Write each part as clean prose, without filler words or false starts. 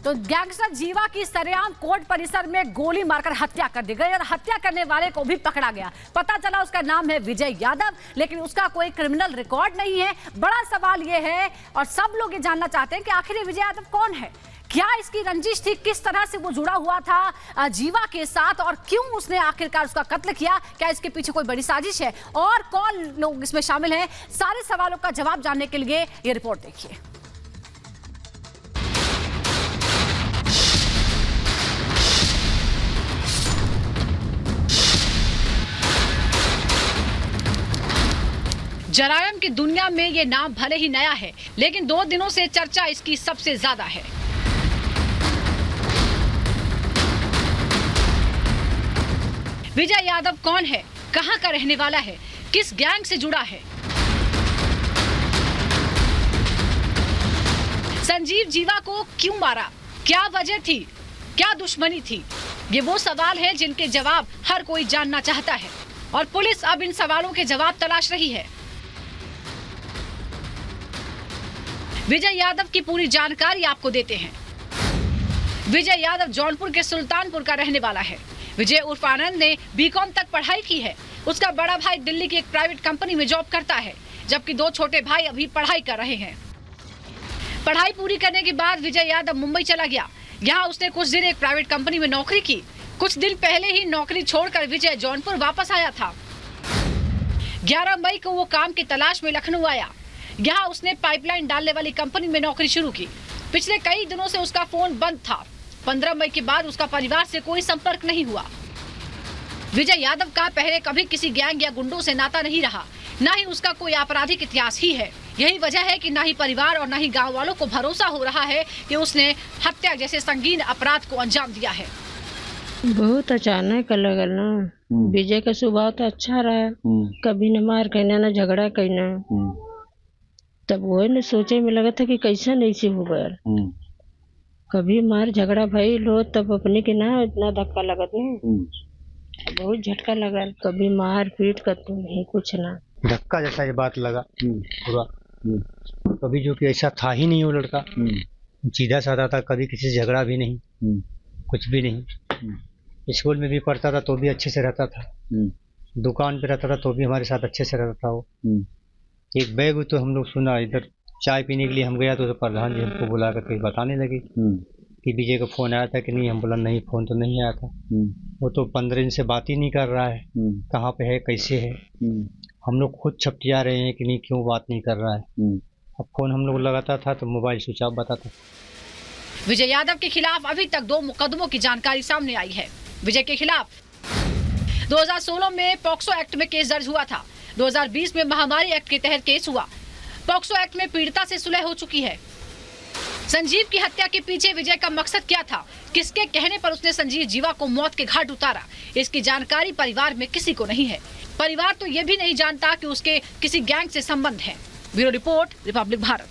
तो गैंगस्टर जीवा की सरेआम कोर्ट परिसर में गोली मारकर हत्या कर दी गई और हत्या करने वाले को भी पकड़ा गया। पता चला उसका नाम है विजय यादव, लेकिन उसका कोई क्रिमिनल रिकॉर्ड नहीं है। बड़ा सवाल यह है और सब लोग ये जानना चाहते हैं कि आखिर विजय यादव कौन है, क्या इसकी रंजिश थी, किस तरह से वो जुड़ा हुआ था जीवा के साथ और क्यों उसने आखिरकार उसका कत्ल किया, क्या इसके पीछे कोई बड़ी साजिश है और कौन लोग इसमें शामिल हैं। सारे सवालों का जवाब जानने के लिए ये रिपोर्ट देखिए। जरायम की दुनिया में ये नाम भले ही नया है, लेकिन 2 दिनों से चर्चा इसकी सबसे ज्यादा है। विजय यादव कौन है, कहां का रहने वाला है, किस गैंग से जुड़ा है। संजीव जीवा को क्यों मारा, क्या वजह थी, क्या दुश्मनी थी, ये वो सवाल है जिनके जवाब हर कोई जानना चाहता है और पुलिस अब इन सवालों के जवाब तलाश रही है। विजय यादव की पूरी जानकारी आपको देते हैं। विजय यादव जौनपुर के सुल्तानपुर का रहने वाला है। विजय उर्फ आनंद ने बीकॉम तक पढ़ाई की है। उसका बड़ा भाई दिल्ली की एक प्राइवेट कंपनी में जॉब करता है, जबकि 2 छोटे भाई अभी पढ़ाई कर रहे हैं। पढ़ाई पूरी करने के बाद विजय यादव मुंबई चला गया। यहाँ उसने कुछ दिन एक प्राइवेट कंपनी में नौकरी की। कुछ दिन पहले ही नौकरी छोड़कर विजय जौनपुर वापस आया था। 11 मई को वो काम की तलाश में लखनऊ आया। यहाँ उसने पाइपलाइन डालने वाली कंपनी में नौकरी शुरू की। पिछले कई दिनों से उसका फोन बंद था। 15 मई के बाद उसका परिवार से कोई संपर्क नहीं हुआ। विजय यादव का पहले कभी किसी गैंग या गुंडों से नाता नहीं रहा, न ही उसका कोई आपराधिक इतिहास ही है। यही वजह है कि न ही परिवार और न ही गांव वालों को भरोसा हो रहा है कि उसने हत्या जैसे संगीन अपराध को अंजाम दिया है। बहुत अचानक लगल ना। विजय का स्वभाव तो अच्छा रहा, कभी न मार कहना न झगड़ा कहना। तब वो न सोचे में लगा था कि कैसा नहीं से हो गया। कभी मार झगड़ा भाई लो तब अपने के ना इतना धक्का लगत नहीं, बहुत झटका लगा। कभी मार पीट कर तो नहीं, कुछ ना धक्का जैसा ये बात लगा पूरा। कभी जो कि ऐसा था ही नहीं वो लड़का, सीधा साधा था, कभी किसी से झगड़ा भी नहीं, कुछ भी नहीं। स्कूल में भी पढ़ता था तो भी अच्छे से रहता था, दुकान पे रहता था तो भी हमारे साथ अच्छे से रहता था वो। एक बैग तो हम लोग सुना, इधर चाय पीने के लिए हम गया तो प्रधान जी हमको बुला करके बताने लगे कि विजय का फोन आया था कि नहीं। हम बोला नहीं, फोन तो नहीं आया था। वो तो 15 दिन से बात ही नहीं कर रहा है, कहाँ पे है, कैसे है। हम लोग खुद छपटिया रहे हैं कि नहीं क्यों बात नहीं कर रहा है। अब फोन हम लोग लगाता था तो मोबाइल स्विच ऑफ बताता। विजय यादव के खिलाफ अभी तक 2 मुकदमों की जानकारी सामने आई है। विजय के खिलाफ 2016 में पॉक्सो एक्ट में केस दर्ज हुआ था। 2020 में महामारी एक्ट के तहत केस हुआ। पॉक्सो एक्ट में पीड़िता से सुलह हो चुकी है। संजीव की हत्या के पीछे विजय का मकसद क्या था, किसके कहने पर उसने संजीव जीवा को मौत के घाट उतारा, इसकी जानकारी परिवार में किसी को नहीं है। परिवार तो ये भी नहीं जानता कि उसके किसी गैंग से संबंध है। Bureau report, Republic Bharat.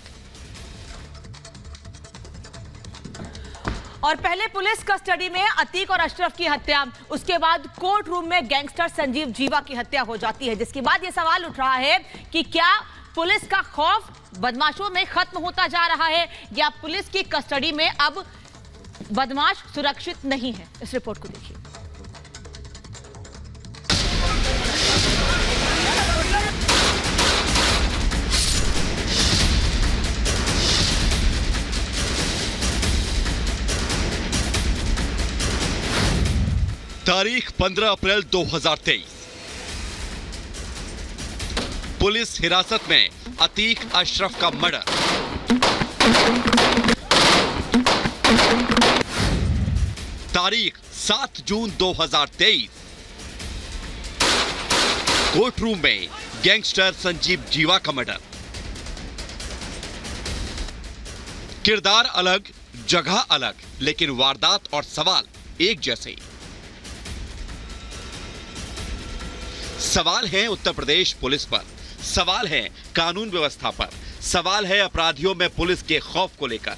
और पहले पुलिस कस्टडी में अतीक और अशरफ की हत्या, उसके बाद कोर्ट रूम में गैंगस्टर संजीव जीवा की हत्या हो जाती है, जिसके बाद ये सवाल उठ रहा है कि क्या पुलिस का खौफ बदमाशों में खत्म होता जा रहा है या पुलिस की कस्टडी में अब बदमाश सुरक्षित नहीं है। इस रिपोर्ट को देखिए। तारीख 15 अप्रैल 2023। पुलिस हिरासत में अतीक अशरफ का मर्डर। तारीख 7 जून 2023। कोर्ट रूम में गैंगस्टर संजीव जीवा का मर्डर। किरदार अलग, जगह अलग, लेकिन वारदात और सवाल एक जैसे। सवाल है उत्तर प्रदेश पुलिस पर, सवाल है कानून व्यवस्था पर, सवाल है अपराधियों में पुलिस के खौफ को लेकर।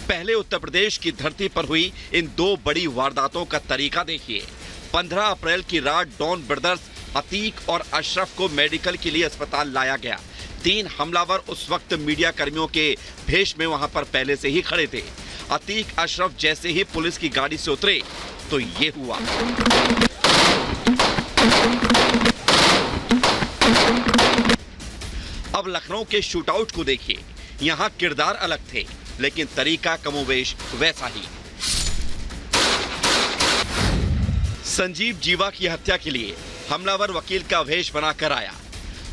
पहले उत्तर प्रदेश की धरती पर हुई इन 2 बड़ी वारदातों का तरीका देखिए। 15 अप्रैल की रात डॉन ब्रदर्स अतीक और अशरफ को मेडिकल के लिए अस्पताल लाया गया, 3 हमलावर उस वक्त मीडिया कर्मियों के भेष में वहां पर पहले से ही खड़े थे। अतीक अशरफ जैसे ही पुलिस की गाड़ी से उतरे तो ये हुआ। अब लखनऊ के शूटआउट को देखिए। यहां किरदार अलग थे, लेकिन तरीका कमोवेश वैसा ही। संजीव जीवा की हत्या के लिए हमलावर वकील का वेश बनाकर आया।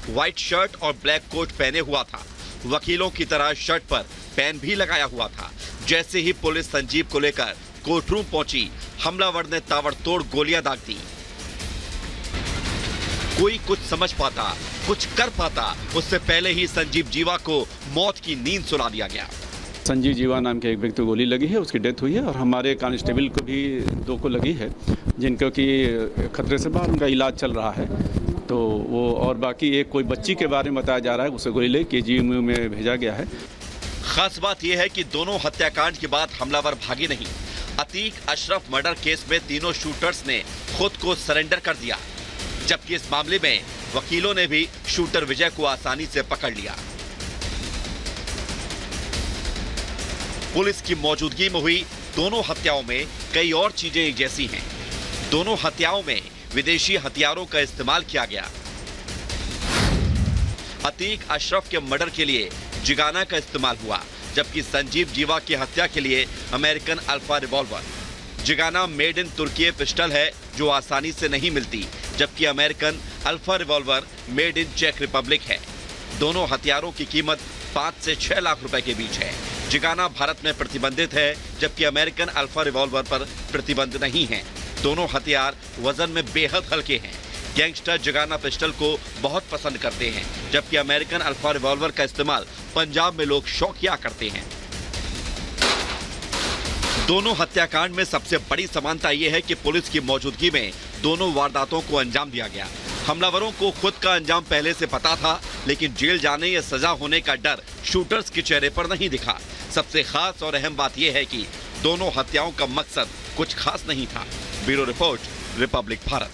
व्हाइट शर्ट और ब्लैक कोट पहने हुआ था। वकीलों की तरह शर्ट पर पेन भी लगाया हुआ था। जैसे ही पुलिस संजीव को लेकर कोर्ट रूम पहुंची, हमलावर ने ताबड़तोड़ गोलियां दाग दी। कोई कुछ समझ पाता, कुछ कर पाता, उससे पहले ही संजीव जीवा को मौत की नींद सुला दिया गया। संजीव जीवा नाम के एक व्यक्ति को गोली लगी है, उसकी डेथ हुई है और हमारे कांस्टेबल को भी 2 को लगी है, जिनको कि खतरे से बाहर उनका इलाज चल रहा है। तो वो और बाकी एक कोई बच्ची के बारे में बताया जा रहा है, उसे गोली ले KGMU में भेजा गया है। खास बात यह है कि दोनों हत्याकांड के बाद हमलावर भागे नहीं। अतीक अशरफ मर्डर केस में तीनों शूटर्स ने खुद को सरेंडर कर दिया, जबकि इस मामले में वकीलों ने भी शूटर विजय को आसानी से पकड़ लिया। पुलिस की मौजूदगी में हुई दोनों हत्याओं में कई और चीजें एक जैसी हैं। दोनों हत्याओं में विदेशी हथियारों का इस्तेमाल किया गया। अतीक अशरफ के मर्डर के लिए जिगाना का इस्तेमाल हुआ, जबकि संजीव जीवा की हत्या के लिए American alpha revolver. Zigana made in तुर्की पिस्टल है जो आसानी से नहीं मिलती, जबकि American alpha revolver made in चेक रिपब्लिक है। दोनों हथियारों की कीमत 5 से 6 लाख रुपए के बीच है। जिगाना भारत में प्रतिबंधित है, जबकि अमेरिकन अल्फा रिवॉल्वर पर प्रतिबंध नहीं है। दोनों हथियार वजन में बेहद हल्के हैं। गैंगस्टर जिगाना पिस्टल को बहुत पसंद करते हैं, जबकि अमेरिकन अल्फा रिवॉल्वर का इस्तेमाल पंजाब में लोग शौकिया करते हैं। दोनों हत्याकांड में सबसे बड़ी समानता यह है कि पुलिस की मौजूदगी में दोनों वारदातों को अंजाम दिया गया। हमलावरों को खुद का अंजाम पहले से पता था, लेकिन जेल जाने या सजा होने का डर शूटर्स के चेहरे पर नहीं दिखा। सबसे खास और अहम बात यह है कि दोनों हत्याओं का मकसद कुछ खास नहीं था। Bureau report, Republic Bharat.